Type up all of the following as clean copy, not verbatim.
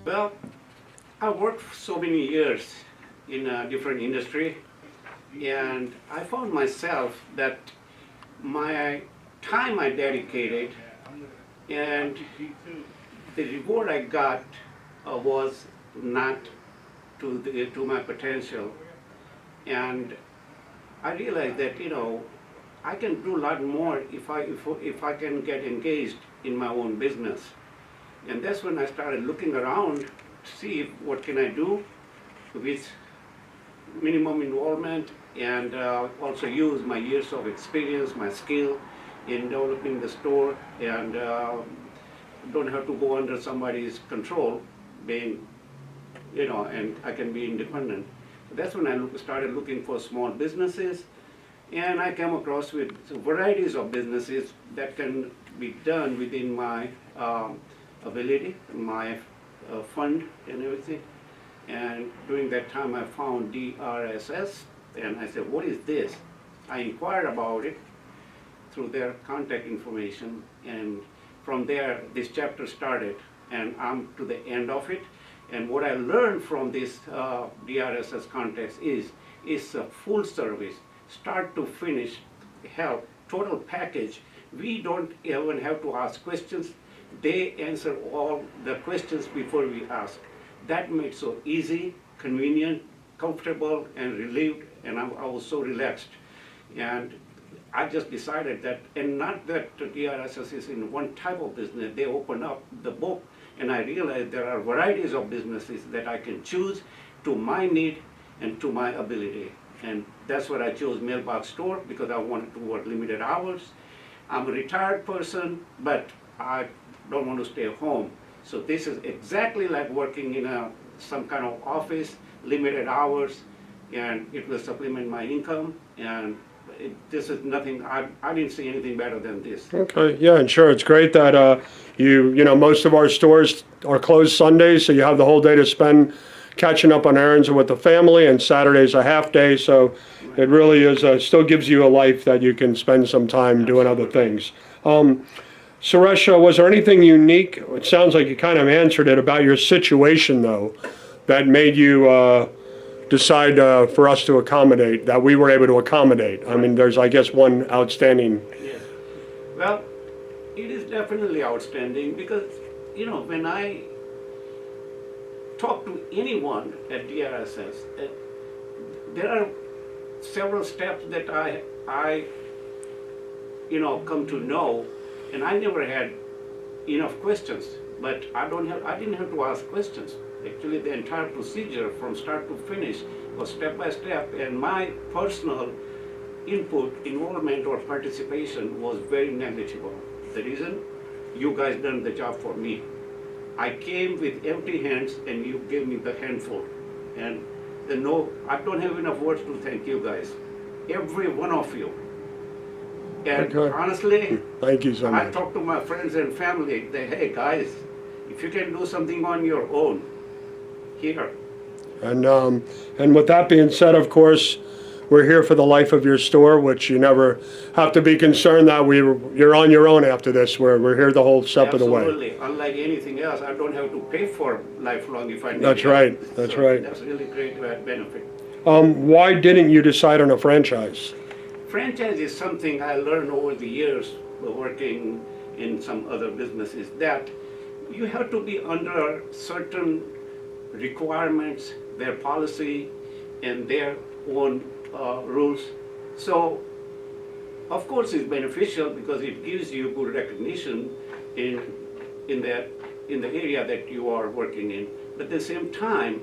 Well, I worked for so many years in a different industry, and I found myself that my time I dedicated and the reward I got was not to my potential. And I realized that I can do a lot more if I can get engaged in my own business. And that's when I started looking around to see what can I do with minimum involvement, and also use my years of experience, my skill in developing the store, and don't have to go under somebody's control, being, and I can be independent. So that's when I started looking for small businesses, and I came across with varieties of businesses that can be done within my ability, my fund and everything. And during that time I found DRSS, and I said, what is this? I inquired about it through their contact information, and from there this chapter started, and I'm to the end of it. And what I learned from this DRSS context is a full service, start to finish help, total package. We don't even have to ask questions. They answer all the questions before we ask. That made it so easy, convenient, comfortable, and relieved, and I was so relaxed. And I just decided that, and not that DRSS is in one type of business, they open up the book, and I realized there are varieties of businesses that I can choose to my need and to my ability. And that's what I chose Mailbox Store, because I wanted to work limited hours. I'm a retired person, but I don't want to stay home. So this is exactly like working in some kind of office, limited hours, and it will supplement my income. And this is nothing, I didn't see anything better than this. Okay, yeah, and sure, it's great that most of our stores are closed Sundays, so you have the whole day to spend catching up on errands with the family, and Saturday's a half day, so it really is, still gives you a life that you can spend some time doing other things. Suresh, was there anything unique, it sounds like you kind of answered it, about your situation though, that made you decide for us to accommodate, that we were able to accommodate? I mean, there's, I guess, one outstanding. Yes. Well, it is definitely outstanding because, when I talk to anyone at DRSS, there are several steps that I come to know, and I never had enough questions, but I didn't have to ask questions. Actually, the entire procedure from start to finish was step by step, and my personal input, involvement, or participation was very negligible. The reason, you guys done the job for me. I came with empty hands, and you gave me the handful. And I don't have enough words to thank you guys, every one of you. And Okay. honestly, Thank you so I much. talk to my friends and family, hey guys, if you can do something on your own, here. And with that being said, of course, we're here for the life of your store, which you never have to be concerned that you're on your own after this. We're here the whole step of the way. Absolutely. Unlike anything else, I don't have to pay for lifelong if I need That's it. right. That's right. That's really great benefit. Why didn't you decide on a franchise? Franchise is something I learned over the years working in some other businesses, that you have to be under certain requirements, their policy, and their own rules. So, of course, it's beneficial because it gives you good recognition in the area that you are working in. But at the same time,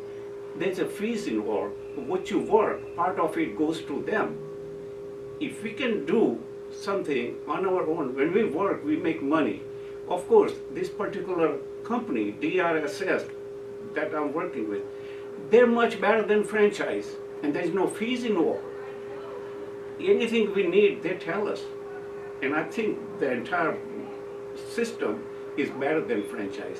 there's a fees involved. What you work, part of it goes to them. If we can do something on our own, when we work, we make money. Of course, this particular company, DRSS, that I'm working with, they're much better than franchise, and there's no fees involved. Anything we need, they tell us. And I think the entire system is better than franchise,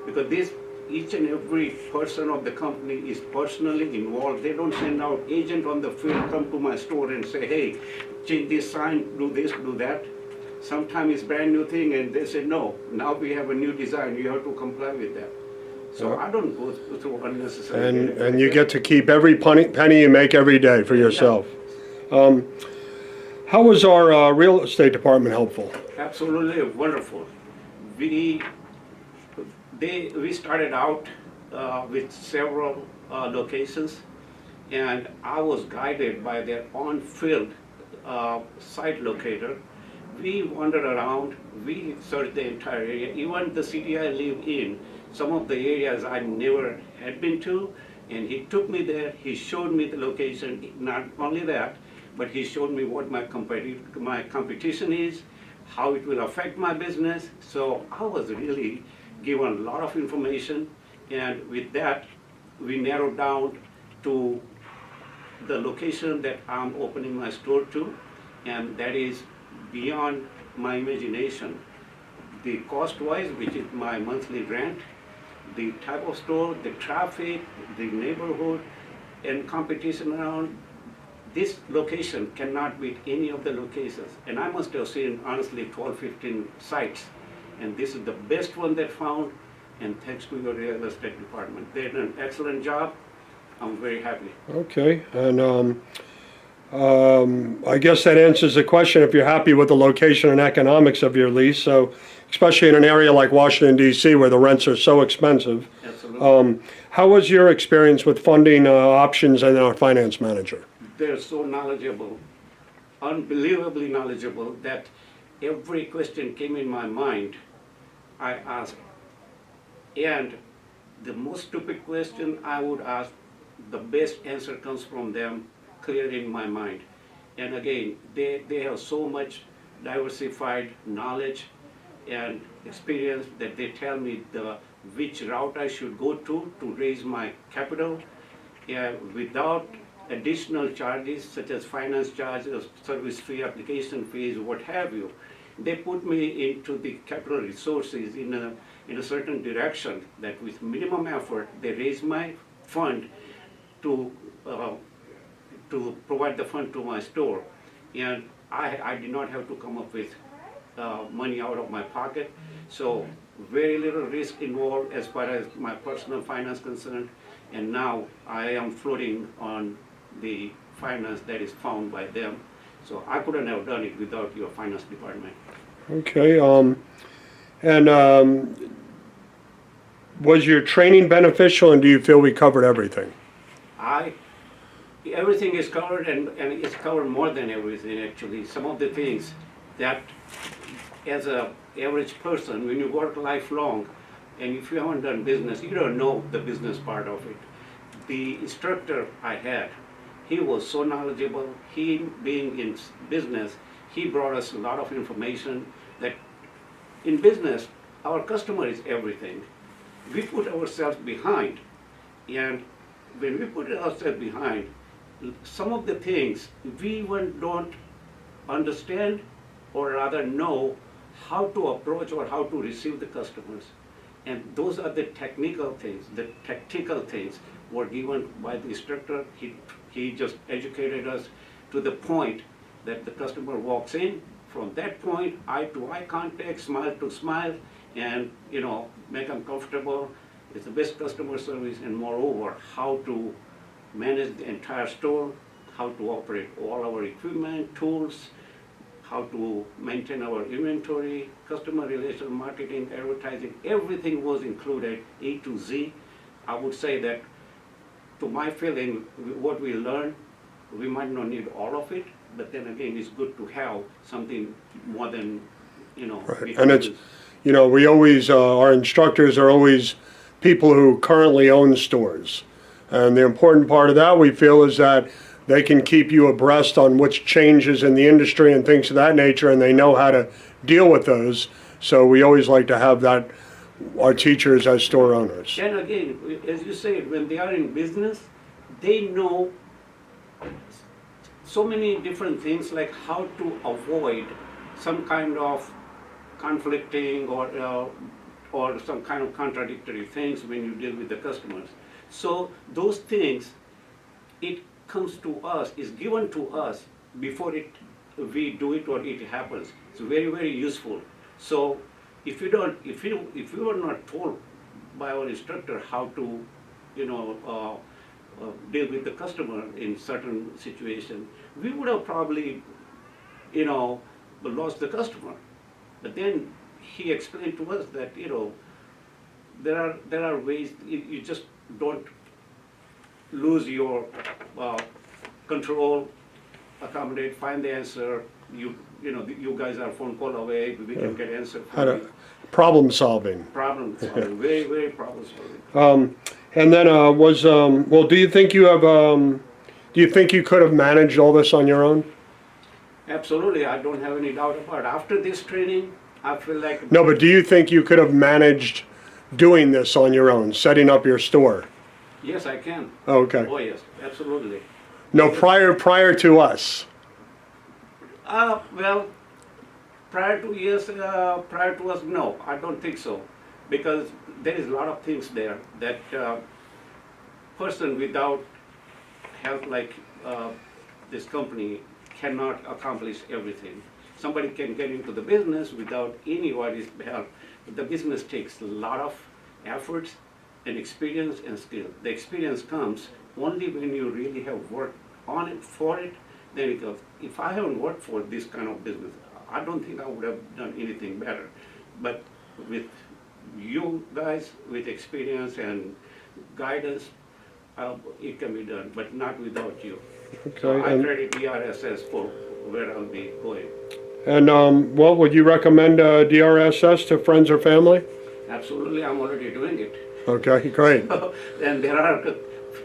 because each and every person of the company is personally involved. They don't send out agent on the field, come to my store and say, hey, change this sign, do this, do that. Sometimes it's brand new thing and they say, no, now we have a new design, you have to comply with that. So Yeah. I don't go through unnecessary. And you get to keep every penny you make every day for yourself. How was our real estate department helpful? Absolutely wonderful. We we started out with several locations, and I was guided by their on-field site locator. We wandered around, we searched the entire area, even the city I live in, some of the areas I never had been to, and he took me there, he showed me the location, not only that, but he showed me what my competition is, how it will affect my business. So I was really given a lot of information, and with that, we narrowed down to the location that I'm opening my store to, and that is beyond my imagination. The cost-wise, which is my monthly rent, the type of store, the traffic, the neighborhood, and competition around, this location cannot beat any of the locations. And I must have seen, honestly, 12, 15 sites. And this is the best one that found, and thanks to your real estate department. They did an excellent job. I'm very happy. Okay, and I guess that answers the question if you're happy with the location and economics of your lease. So, especially in an area like Washington D.C. where the rents are so expensive. Absolutely. How was your experience with funding options and our finance manager? They're so knowledgeable, unbelievably knowledgeable, that every question came in my mind, I asked. And the most stupid question I would ask, the best answer comes from them, clear in my mind. And again, they have so much diversified knowledge and experience that they tell me which route I should go to raise my capital without additional charges such as finance charges, service fee, application fees, what have you. They put me into the capital resources in a certain direction that with minimum effort, they raise my fund to provide the fund to my store. And I did not have to come up with money out of my pocket. So very little risk involved as far as my personal finance concerned. And now I am floating on the finance that is found by them. So I couldn't have done it without your finance department. Okay, was your training beneficial, and do you feel we covered everything? Everything is covered, and it's covered more than everything actually. Some of the things that as a average person, when you work lifelong, and if you haven't done business, you don't know the business part of it. The instructor I had, he was so knowledgeable. He, being in business, he brought us a lot of information that in business, our customer is everything. We put ourselves behind, and when we put ourselves behind, some of the things we even don't understand or rather know how to approach or how to receive the customers. And those are the technical things, the tactical things were given by the instructor. He just educated us to the point that the customer walks in. From that point, eye to eye contact, smile to smile, and make them comfortable. It's the best customer service, and moreover, how to manage the entire store, how to operate all our equipment, tools, how to maintain our inventory, customer relation, marketing, advertising, everything was included, A to Z. I would say that, to my feeling, what we learned, we might not need all of it, but then again, it's good to have something more than, Right. And it's, we always, our instructors are always people who currently own stores. And the important part of that, we feel, is that they can keep you abreast on which changes in the industry and things of that nature, and they know how to deal with those. So we always like to have that, our teachers as store owners. And again, as you said, when they are in business, they know so many different things, like how to avoid some kind of conflicting or some kind of contradictory things when you deal with the customers. So those things, it comes to us, is given to us before we do it or it happens. It's very, very useful. So if you are not told by our instructor how to, deal with the customer in certain situation, we would have probably, lost the customer. But then he explained to us that, there are ways you just don't lose your control, accommodate, find the answer. You guys are phone call away. We can get answer How from to, you. problem solving. Problem solving, very, very problem solving. And then well, do you think you have, do you think you could have managed all this on your own? Absolutely, I don't have any doubt about it. After this training, I feel like, No, but do you think you could have managed doing this on your own, setting up your store? yes, I can. Okay. Oh, yes, absolutely. No, prior to us. Well, prior to us, no, I don't think so. Because there is a lot of things there that person without help like this company cannot accomplish everything. Somebody can get into the business without anybody's help. But the business takes a lot of efforts and experience and skill. The experience comes only when you really have worked on it, for it, then it goes. If I haven't worked for this kind of business, I don't think I would have done anything better. But with you guys, with experience and guidance, it can be done, but not without you. So Okay. I And, credit DRSS for where I'll be going. well, would you recommend DRSS to friends or family? Absolutely, I'm already doing it. Okay, great. And there are a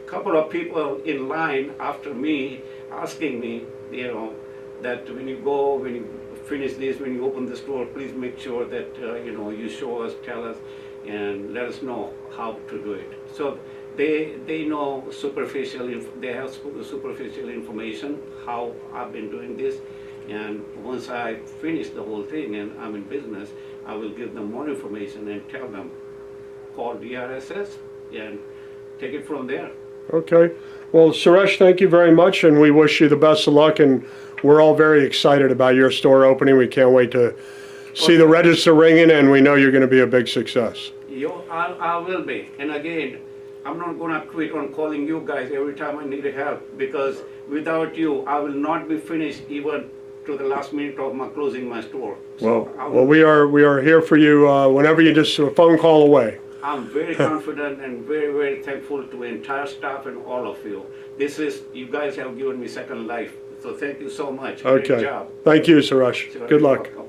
couple of people in line after me asking me, that when you finish this, when you open the store, please make sure that, you show us, tell us, and let us know how to do it. So they know they have superficial information, how I've been doing this. And once I finish the whole thing and I'm in business, I will give them more information and tell them, call DRSS and take it from there. Okay. Well, Suresh, thank you very much, and we wish you the best of luck, and we're all very excited about your store opening. We can't wait to see the register ringing, and we know you're going to be a big success. I will be. And again, I'm not going to quit on calling you guys every time I need help, because without you, I will not be finished even to the last minute of my closing my store. So Well, we are here for you whenever you just a phone call away. I'm very confident and very, very thankful to the entire staff and all of you. You guys have given me second life. So thank you so much. Great Okay. job. Thank you, Suresh. Sure, Good you're luck. welcome.